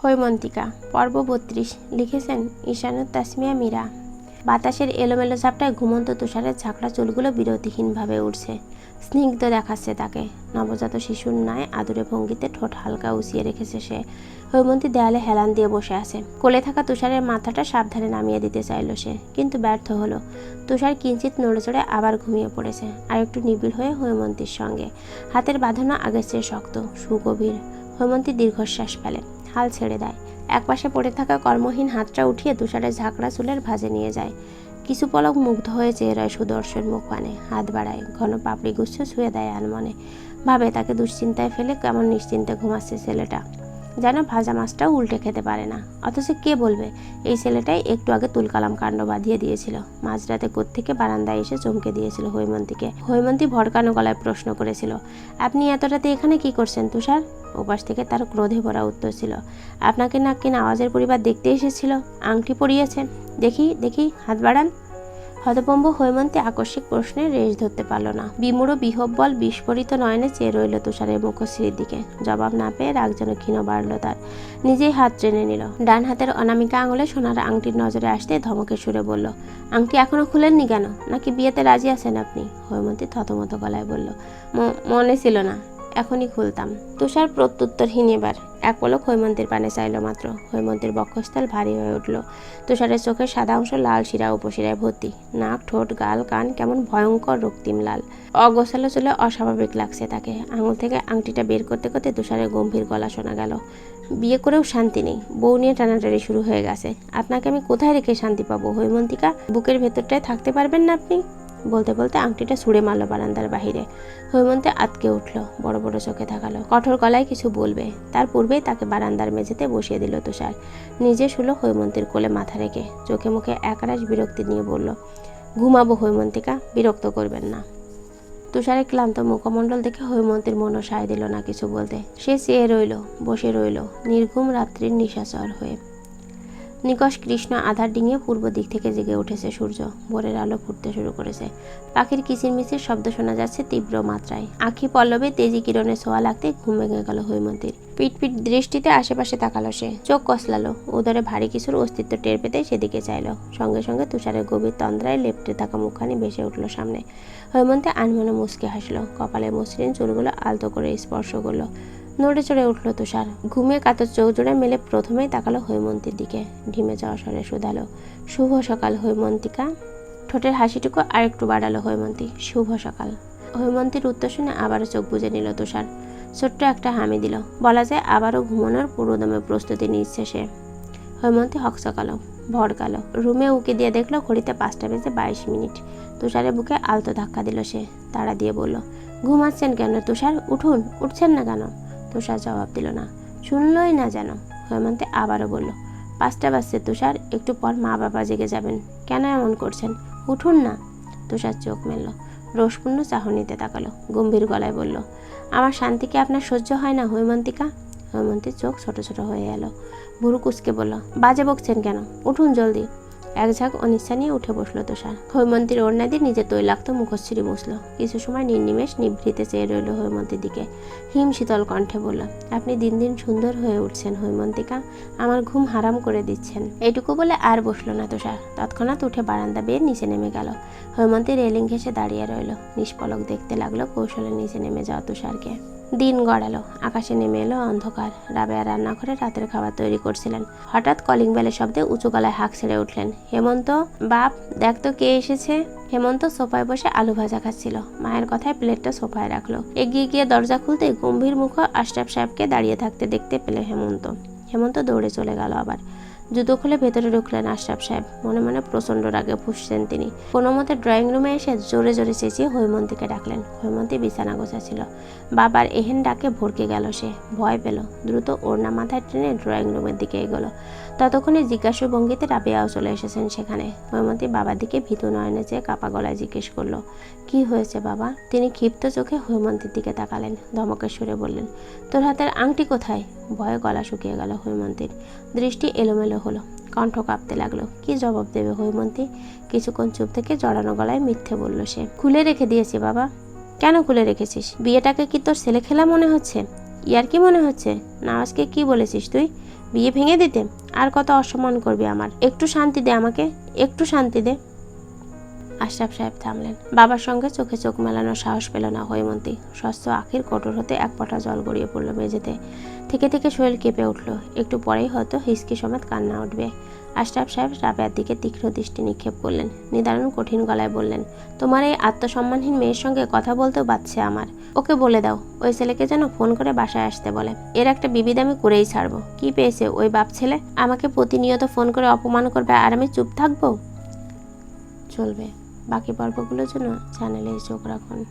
হৈমন্তিকা পর্ব ৩২ লিখেছেন ঈশানুর তাসমিয়া মীরা। বাতাসের এলোমেলো ঝাপটায় ঘুমন্ত তুষারের ঝাঁকড়া চুলগুলো বিরতিহীনভাবে উঠছে, স্নিগ্ধ দেখাচ্ছে তাকে। নবজাত শিশুর ন্যায় আদুরে ভঙ্গিতে ঠোঁট হালকা উঁচিয়ে রেখেছে সে। হৈমন্তী দেয়ালে হেলান দিয়ে বসে আছে। কোলে থাকা তুষারের মাথাটা সাবধানে নামিয়ে দিতে চাইল সে, কিন্তু ব্যর্থ হলো। তুষার কিঞ্চিত নড়েচড়ে আবার ঘুমিয়ে পড়েছে, আর একটু নিবিড় হয়ে হৈমন্তীর সঙ্গে। হাতের বাঁধানো আগের চেয়ে শক্ত, সুগভীর। হৈমন্তী দীর্ঘশ্বাস ফেলে, হাল ছেড়ে দেয়। একপাশে পড়ে থাকা কর্মহীন হাতটা উঠিয়ে তুষারের ঝাঁকড়া চুলের ভাঁজে নিয়ে যায়। কিছু পলক মুগ্ধ হয়ে চেয়ে রয় সুদর্শন মুখপানে, হাত বাড়ায়, ঘন পাপড়ি গুচ্ছ ছুঁয়ে দেয় আনমনে। ভাবে তাকে দুশ্চিন্তায় ফেলে কেমন নিশ্চিন্তে ঘুমাচ্ছে ছেলেটা, যেন ভাজা মাছটাও উল্টে খেতে পারে না। অথচ কে বলবে এই ছেলেটাই একটু আগে তুলকালাম কাণ্ড বাঁধিয়ে দিয়েছিল। মাঝরাতে কোত্থেকে বারান্দায় এসে চমকে দিয়েছিল হৈমন্তীকে। হৈমন্তী ভড়কানো গলায় প্রশ্ন করেছিল, আপনি এত রাতে এখানে কি করছেন তুষার? ওপাশ থেকে তার ক্রোধে ভরা উত্তর ছিল, আপনাকে না কিনা আওয়াজের পরিবার দেখতে এসেছিল। আংটি পরিয়েছেন, দেখি দেখি, হাত বাড়ান। হতভম্ব হৈমন্তী আকস্মিক প্রশ্নে রেশ ধরতে পারল না। বিমূঢ় বিহব্বল বিস্ফোরিত নয়নে চেয়ে রইল তুষারের মুখশ্রীর দিকে। জবাব না পেয়ে রাগ যেন ক্ষীণ বাড়ল তার। নিজেই হাত টেনে নিল। ডান হাতের অনামিকা আঙুলে সোনার আংটির নজরে আসতে ধমকে সুরে বলল, আংটি এখনো খুলেননি কেন? নাকি বিয়েতে রাজি আছেন আপনি? হৈমন্তী থতমত গলায় বলল, মনে ছিল না, এখনই খুলতাম। তুষার প্রত্যুত্তরহীন এবার। এক পলক হৈমন্তীর পানে চাইল মাত্র। হৈমন্তীর বক্ষস্থল ভারী হয়ে উঠল। তুষারের চোখের সাদা অংশ লাল শিরা উপশিরায় ভর্তি। নাক, ঠোঁট, গাল, কান কেমন ভয়ঙ্কর রক্তিম লাল। অগোছালো চুলে অস্বাভাবিক লাগছে তাকে। আঙুল থেকে আংটিটা বের করতে করতে তুষারের গম্ভীর গলা শোনা গেল, বিয়ে করেও শান্তি নেই, বউ নিয়ে টানাটানি শুরু হয়ে গেছে। আপনাকে আমি কোথায় রেখে শান্তি পাবো হৈমন্তিকা? বুকের ভেতরটায় থাকতে পারবেন না আপনি? বলতে বলতে আংটিটা ছুঁড়ে মারল বারান্দার বাহিরে। হৈমন্তী আতকে উঠল, বড় বড় চোখে তাকালো। কঠোর গলায় কিছু বলবে, তার পূর্বেই তাকে বারান্দার মেঝেতে বসিয়ে দিল তুষার। নিজে শুলো হৈমন্তীর কোলে মাথা রেখে, চোখে মুখে একরাশ বিরক্তি নিয়ে বলল, ঘুমাবো হৈমন্তিকা, বিরক্ত করবেন না। তুষারের ক্লান্ত মুখমণ্ডল দেখে হৈমন্তীর মনও সায় দিল না কিছু বলতে। সে চেয়ে রইল, বসে রইল, নির্ঘুম রাত্রির নিশাচর হয়ে। নিকষ কৃষ্ণ আধার ডিঙিয়ে পূর্ব দিক থেকে জেগে উঠেছে সূর্য। ভোরের আলো ফুটতে শুরু করেছে। পাখির কিচিরমিচির শব্দ শোনা যাচ্ছে তীব্র মাত্রায়। আখি পল্লবে তেজি কিরণে ছোঁয়া লাগতে ঘুম ভেঙে গেল হৈমন্তীর। পিটপিট দৃষ্টিতে আশেপাশে তাকালো সে। চোখ কসলালো, উদরে ভারী কিছুর অস্তিত্ব টের পেতে সেদিকে চাইল। সঙ্গে সঙ্গে তুষারের গভীর তন্দ্রায় লেপ্টে থাকা মুখখানি ভেসে উঠল সামনে। হৈমন্তী আনমনে মুচকে হাসলো। কপালে মসৃণ চুলগুলো আলতো করে স্পর্শ করলো। নড়ে চড়ে উঠল তুষার। ঘুমিয়ে কাতর চোখ জোড়া মেলে প্রথমেই তাকালো হৈমন্তীর দিকে। ঢিমে যাওয়া স্বরে শুধালো, শুভ সকাল হৈমন্তিকা। ঠোঁটের হাসিটুকু আরেকটু বাড়ালো হৈমন্তী, শুভ সকাল। হৈমন্তীর উত্তর শুনে আবারও চোখ বুজে নিল তুষার। ছোট্ট একটা হামি দিল। বলা যায় আবারও ঘুমানোর পুরোদমে প্রস্তুতি নিচ্ছে সে। হৈমন্তী হকচকালো, ভড়কালো। রুমে উকি দিয়ে দেখলো ঘড়িতে 5:22। তুষারের বুকে আলতো ধাক্কা দিল সে। তাড়া দিয়ে বলল, ঘুমাচ্ছেন কেন তুষার? উঠুন, উঠছেন না কেন? তুষার জবাব দিল না, শুনলই না যেন। হৈমন্তী আবারও বলল, 5টা বাজছে তুষার, একটু পর মা বাবা জেগে যাবেন, কেন এমন করছেন? উঠুন না। তুষার চোখ মেলল, রোষপূর্ণ চাহনিতে তাকালো। গম্ভীর গলায় বলল, আমার শান্তিকে আপনার সহ্য হয় না হৈমন্তিকা? হৈমন্তীর চোখ ছোট ছোট হয়ে এলো। ভুরু কুচকে বলল, বাজে বকছেন কেন? উঠুন জলদি। এক ঝাঁক অনিচ্ছা নিয়ে উঠে বসলো তুষার। হৈমন্তীর ওড়না দিয়ে নিজের তৈলাক্ত মুখশ্রী মুছল। কিছু সময় নির্নিমেষ নিভৃতে চেয়ে রইল হৈমন্তীর দিকে। হিম শীতল কণ্ঠে বলল, আপনি দিন দিন সুন্দর হয়ে উঠছেন হৈমন্তিকা, আমার ঘুম হারাম করে দিচ্ছেন। এইটুকু বলে আর বসলো না তুষার। তৎক্ষণাৎ উঠে বারান্দা বেয়ে নিচে নেমে গেল। হৈমন্তী রেলিং ঘেঁষে দাঁড়িয়ে রইল। নিষ্পলক দেখতে লাগলো কৌশলে নিচে নেমে যাওয়া তুষারকে। দিন গড়ালো, আকাশে নেমে এলো অন্ধকার। রাবেয়া রান্নাঘরে রাতের খাবার তৈরি করছিলেন। হঠাৎ কলিং বেলের শব্দে উঁচু গলায় হাঁক ছেড়ে উঠলেন, হেমন্ত বাপ, দেখ তো কে এসেছে। হেমন্ত সোফায় বসে আলু ভাজা খাচ্ছিল। মায়ের কথায় প্লেটটা সোফায় রাখলো। এগিয়ে গিয়ে দরজা খুলতে গম্ভীর মুখ আশরাফ সাহেবকে দাঁড়িয়ে থাকতে দেখতে পেলে হেমন্ত দৌড়ে চলে গেল আবার। জুতো খুলে ভেতরে ঢুকলেন আশরাফ সাহেব। মনে মনে প্রচণ্ড রাগে ফুঁসছেন তিনি। কোনো মতে ড্রয়িং রুমে এসে জোরে জোরে চেঁচিয়ে হৈমন্তীকে ডাকলেন। হৈমন্তী বিছানা গোছাচ্ছিল। বাবার এহেন ডাকে ভড়কে গেল সে, ভয় পেল। দ্রুত ওড়না মাথায় টেনে ড্রয়িং রুমের দিকে এগোলো। ততক্ষণে জিজ্ঞাসু ভঙ্গিতে রাবেয়াও চলে এসেছেন সেখানে। হৈমন্তী বাবার দিকে ভীতু নয়নে চেয়ে কাপা গলায় জিজ্ঞেস করলো, কি হয়েছে বাবা? তিনি ক্ষিপ্ত চোখে হৈমন্তীর দিকে তাকালেন। ধমকের সুরে বললেন, তোর হাতের আংটি কোথায়? ভয়ে গলা শুকিয়ে গেল হৈমন্তীর। দৃষ্টি এলোমেলো হলো, কণ্ঠ কাঁপতে লাগলো। কি জবাব দেবে হৈমন্তী? কিছুক্ষণ চুপ থেকে জড়ানো গলায় মিথ্যে বলল সে, খুলে রেখে দিয়েছি বাবা। কেন খুলে রেখেছিস? বিয়েটাকে কি তোর ছেলে খেলা মনে হচ্ছে? ইয়ার কি মনে হচ্ছে? নওয়াজকে কি বলেছিস তুই? বিয়ে ভেঙে দিতে? আর কত অসম্মান করবি আমার? একটু শান্তি দে আমাকে, একটু শান্তি দে। আশরাফ সাহেব থামলেন। বাবার সঙ্গে চোখে চোখ মেলানোর সাহস পেল না হৈমন্তী। স্বচ্ছ আখির কোটর হতে এক ফোঁটা জল গড়িয়ে পড়ল মেঝেতে। থেকে থেকে শরীর কেঁপে উঠল। একটু পরেই হয়তো হিসকি সমেত কান্না উঠবে। আশরাফ সাহেব রাবেয়ার দিকে তীক্ষ্ণ দৃষ্টি নিক্ষেপ করলেন। নিদারুণ কঠিন গলায় বললেন, তোমার এই আত্মসম্মানহীন মেয়ের সঙ্গে কথা বলতেও বাচ্ছে আমার। ওকে বলে দাও ওই ছেলেকে যেন ফোন করে বাসায় আসতে বলে। এর একটা বিবিধ আমি করেই ছাড়বো। কি পেয়েছে ওই বাপ ছেলে? আমাকে প্রতিনিয়ত ফোন করে অপমান করবে আর আমি চুপ থাকবো? চলবে। বাকি পর্বগুলোর জন্য চ্যানেলে চোখ রাখুন।